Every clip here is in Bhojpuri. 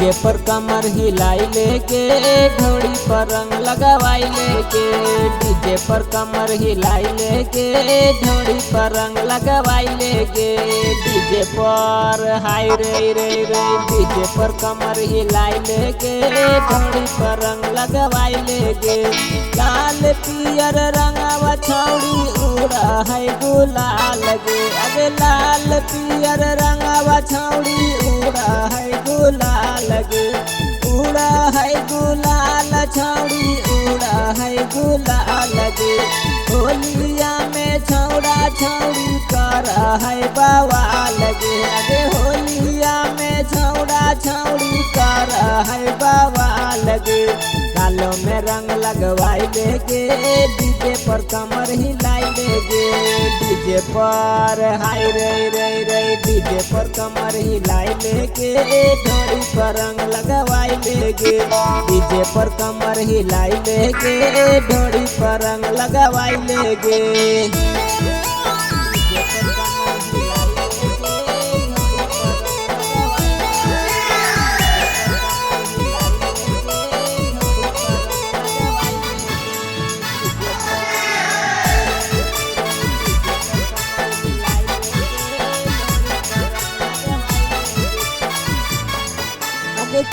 डीजे पर कमर हिलाई लेके घोड़ी पर रंग लगवाई लेके डीजे पर कमर हिलाई लेके घोड़ी पर रंग लगवाई लेके डीजे पर हाय रे रे रे डीजे पर कमर हिलाई लेके घोड़ी पर रंग लगवाई लेके लाल पियर रंगवा छौड़ी उड़ा है गुलाल गे अगे लाल पियर रंगवा छौड़ी उड़ा है गुलाल गे उड़ा है गुलाल छौड़ी उड़ा है गुलाल गे होलिया में छौड़ा छौड़ी कर है बवाल गे अगे होलिया में छौड़ा छौड़ी कर है बवाल गे गालों में रंग लगवाई लेगे डीजे पर कमर हिलाई लेगे डीजे पर हाय रे रे रे डीजे पर कमर हिलाई लेगे ढोड़ी पर रंग लगवाई लेगे डीजे पर कमर हिलाई लेगे ढोड़ी पर रंग लगवाई लेगे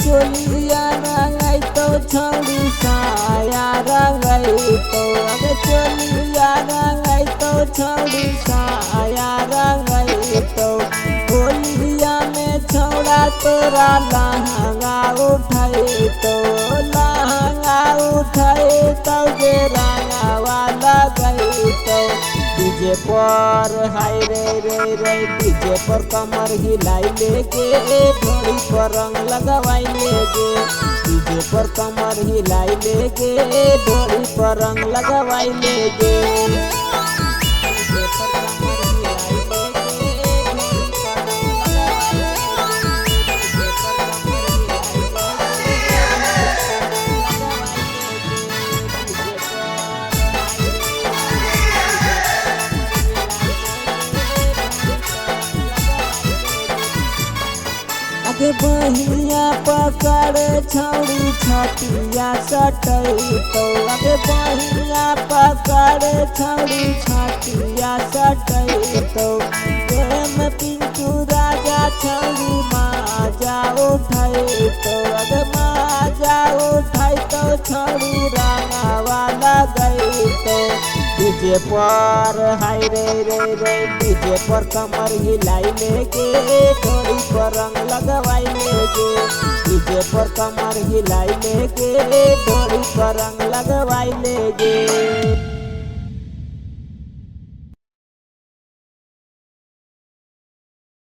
चोलिया रंगाई तो छौड़ी साया रंगाई तो अगे चोलिया रंगाई तो छौड़ी साया रंगाई तो होलिया में छौड़ा तोरा लहंगा उठाई तो लहंगा उठाई तो गे रंगावा लगाई तो डीजे पर हाय रे रे रे डीजे पर कमर हिलाई लेके घोड़ी पर रंग लगवाई लेगे डीजे पर कमर हिलाई लेके घोड़ी पर रंग लगवाई लेगे डीजे पर कमर हिलाई अगे बहिया पकड़ छौड़ी छटिया सटई तो अगे बहिया पकड़ छौड़ी छटिया सटई तो प्रेम पिंटू राजा छौड़ी माजा उठाई तो अगे माजा उठाई तो छौड़ी रंगावा लगई तो डीजे पर हाय रे रे रे डीजे पर कमर हिलाई लेके घोड़ी पर रंग लगवाई लेगे डीजे पर कमर हिलाई लेके घोड़ी पर रंग लगवाई लेगे।